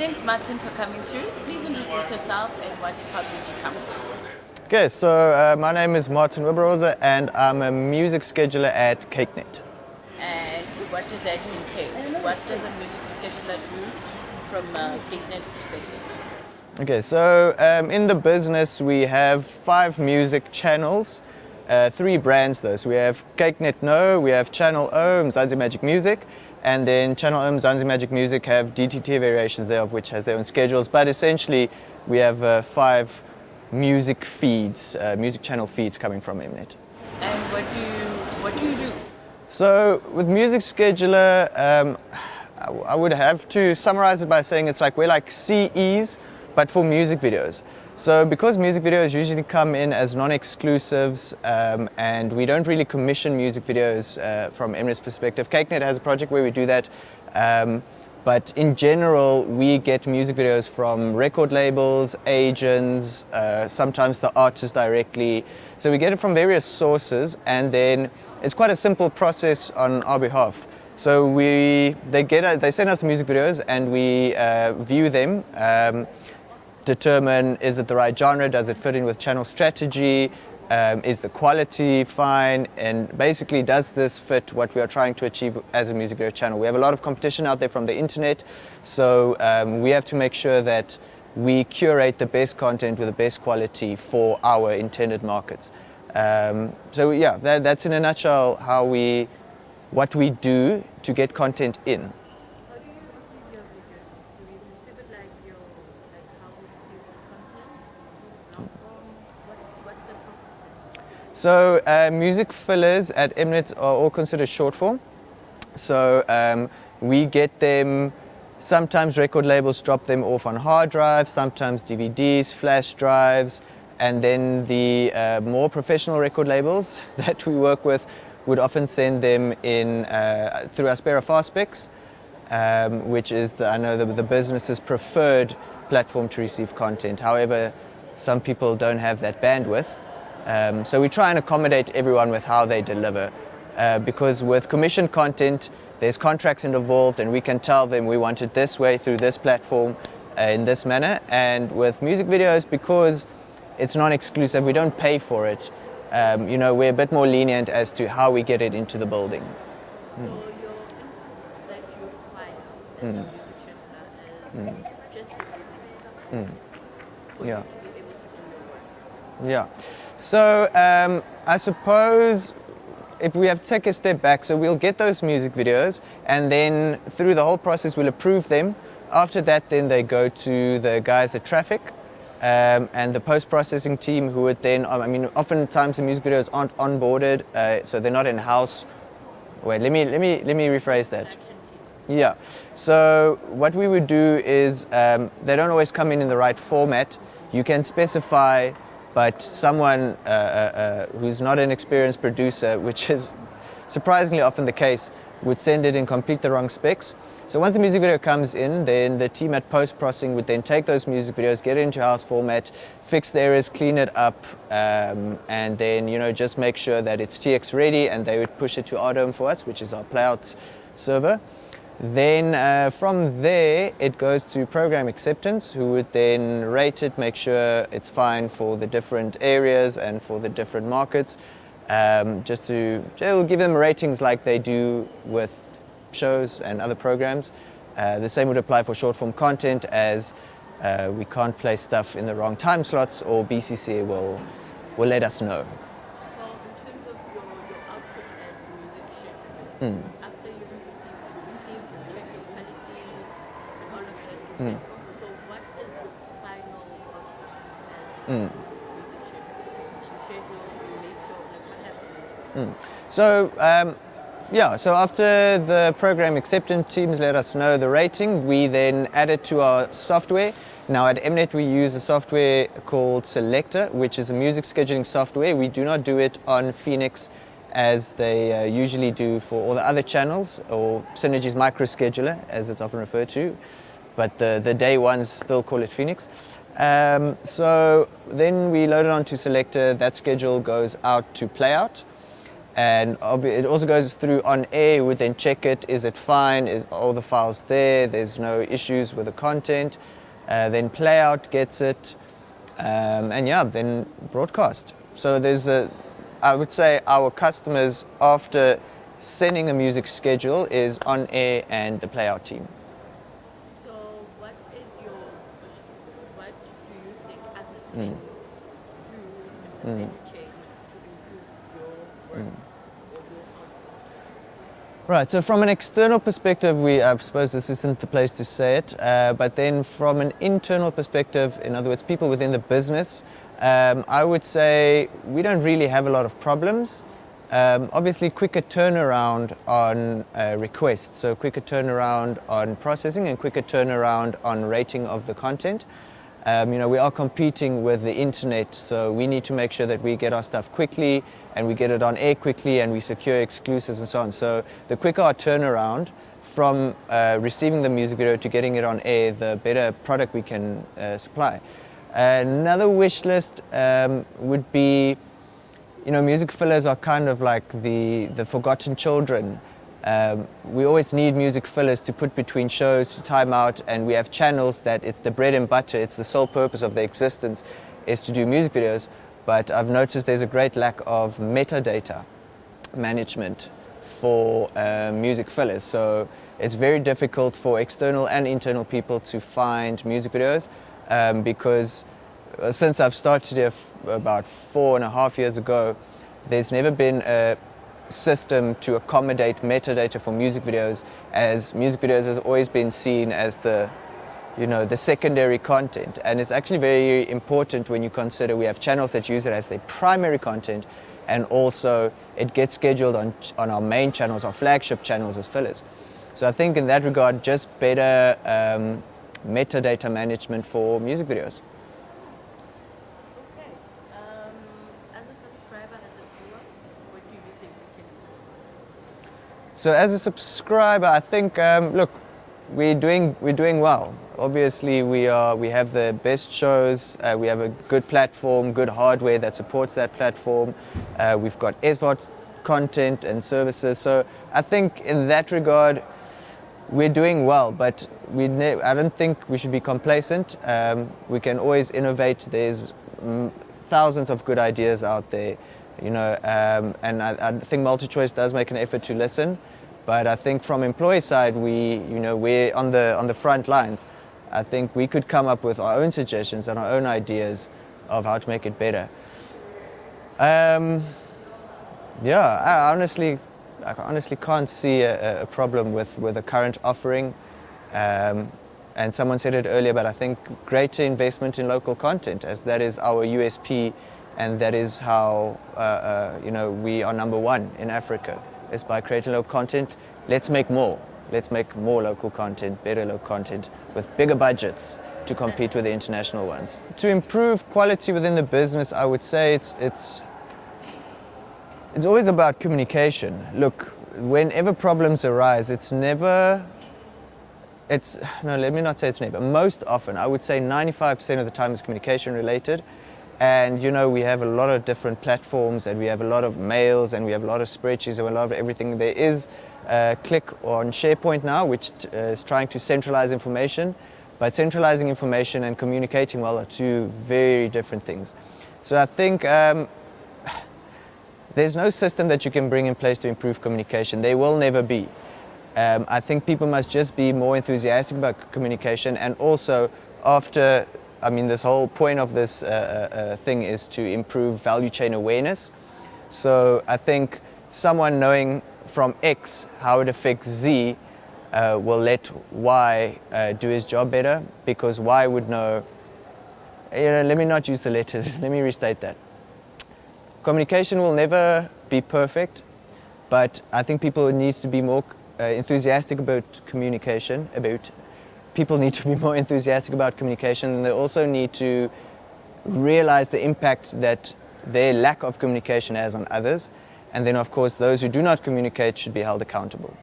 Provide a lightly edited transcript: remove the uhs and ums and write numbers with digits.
Thanks, Martin, for coming through. Please introduce yourself and what department you come from. Okay, so my name is Martin Wibberose and I'm a music scheduler at CakeNet. And what does that entail? What does a music scheduler do from a CakeNet perspective? Okay, so in the business we have 5 music channels, 3 brands though. So we have CakeNet No, we have Channel O, Mzansi Magic Music, and then Channel O, Mzansi Magic Music have DTT variations thereof which has their own schedules, but essentially we have 5 music feeds, music channel feeds coming from Mnet. And what do you do? So with Music Scheduler, I would have to summarize it by saying it's like we're like CEs, but for music videos. So because music videos usually come in as non-exclusives and we don't really commission music videos from Mnet's perspective. CakeNet has a project where we do that. But in general, we get music videos from record labels, agents, sometimes the artist directly. So we get it from various sources, and then it's quite a simple process on our behalf. So they send us the music videos, and we view them, determine is it the right genre, does it fit in with channel strategy, is the quality fine, and basically does this fit what we are trying to achieve as a music video channel. We have a lot of competition out there from the internet, so we have to make sure that we curate the best content with the best quality for our intended markets. So yeah, that's in a nutshell what we do to get content in. How do you receive your videos? Do you receive it like how we receive the content? Long form? What's the process? So music fillers at Mnet are all considered short form. So we get them, sometimes record labels drop them off on hard drives, sometimes DVDs, flash drives, and then the more professional record labels that we work with would often send them in through Aspera Fastspix, which is the business's preferred platform to receive content. However, some people don't have that bandwidth. So we try and accommodate everyone with how they deliver, because with commissioned content, there's contracts involved, and we can tell them we want it this way through this platform in this manner. And with music videos, because it's non-exclusive, we don't pay for it. We're a bit more lenient as to how we get it into the building. So your input that you require as a music scheduler is just the income for you to be able to do your work. Yeah. So I suppose if we have to take a step back, so we'll get those music videos, and then through the whole process we'll approve them. After that, then they go to the guys at Traffic and the post-processing team, who would then, oftentimes the music videos aren't onboarded, so they're not in-house. Wait, let me rephrase that. Yeah. So what we would do is they don't always come in the right format. You can specify, but someone who's not an experienced producer, which is surprisingly often the case, would send it in complete the wrong specs. So once the music video comes in, then the team at post-processing would then take those music videos, get it into house format, fix the errors, clean it up, and then just make sure that it's TX ready, and they would push it to Ardome for us, which is our playout server. Then from there, it goes to program acceptance, who would then rate it, make sure it's fine for the different areas and for the different markets. They'll give them ratings like they do with shows and other programs. The same would apply for short form content, as we can't play stuff in the wrong time slots, or BCCA will let us know. So in terms of your output as a music scheduler, after you receive you check your qualities and all of that. So what is your final output as a music scheduler? You schedule, you make sure, what happens? So after the program acceptance teams let us know the rating, we then add it to our software. Now at Mnet we use a software called Selector, which is a music scheduling software. We do not do it on Phoenix as they usually do for all the other channels, or Synergy's micro scheduler as it's often referred to, but the day ones still call it Phoenix. So then we load it onto Selector. That schedule goes out to Playout. And it also goes through on air. We then check it. Is it fine? Is all the files there? There's no issues with the content. Then play out gets it. And yeah, then broadcast. So I would say our customers, after sending a music schedule, is on air and the play out team. So what do you think others can do in the chain to improve your work or your output? Right, so from an external perspective, I suppose this isn't the place to say it, but then from an internal perspective, in other words, people within the business, I would say we don't really have a lot of problems. Obviously, quicker turnaround on requests, so quicker turnaround on processing and quicker turnaround on rating of the content. We are competing with the internet, so we need to make sure that we get our stuff quickly and we get it on air quickly and we secure exclusives and so on. So the quicker our turnaround from receiving the music video to getting it on air, the better product we can supply. Another wish list would be, music fillers are kind of like the forgotten children. We always need music fillers to put between shows, to time out, and we have channels that it's the bread and butter, it's the sole purpose of their existence is to do music videos. But I've noticed there's a great lack of metadata management for music fillers. So it's very difficult for external and internal people to find music videos because since I've started here about 4.5 years ago, there's never been a system to accommodate metadata for music videos, as music videos has always been seen as the secondary content. And it's actually very important when you consider we have channels that use it as their primary content, and also it gets scheduled on our main channels, our flagship channels, as fillers. So I think in that regard, just better metadata management for music videos. Okay. As a subscriber, as a viewer, what do you think we can do? So as a subscriber, I think, look, we're doing well. Obviously, we have the best shows. We have a good platform, good hardware that supports that platform. We've got SVOD content and services. So I think in that regard, we're doing well. But I don't think we should be complacent. We can always innovate. There's thousands of good ideas out there, and I think MultiChoice does make an effort to listen. But I think from employee side, we're on the front lines. I think we could come up with our own suggestions and our own ideas of how to make it better. I honestly can't see a problem with the current offering. And someone said it earlier, but I think greater investment in local content, as that is our USP, and that is how we are number one in Africa, is by creating local content. Let's make more. Let's make more local content, better local content, with bigger budgets to compete with the international ones. To improve quality within the business, I would say it's always about communication. Look, whenever problems arise, let me not say it's never. Most often, I would say 95% of the time is communication related. And we have a lot of different platforms, and we have a lot of mails, and we have a lot of spreadsheets, and a lot of everything. There is Click on SharePoint now, which is trying to centralize information. But centralizing information and communicating well are two very different things. So I think there's no system that you can bring in place to improve communication. There will never be. I think people must just be more enthusiastic about communication, and also this whole point of this thing is to improve value chain awareness. So I think someone knowing from X how it affects Z will let Y do his job better, because Y would know, let me not use the letters, let me restate that. Communication will never be perfect, but I think people need to be more enthusiastic about communication, people need to be more enthusiastic about communication, and they also need to realize the impact that their lack of communication has on others. And then, of course, those who do not communicate should be held accountable.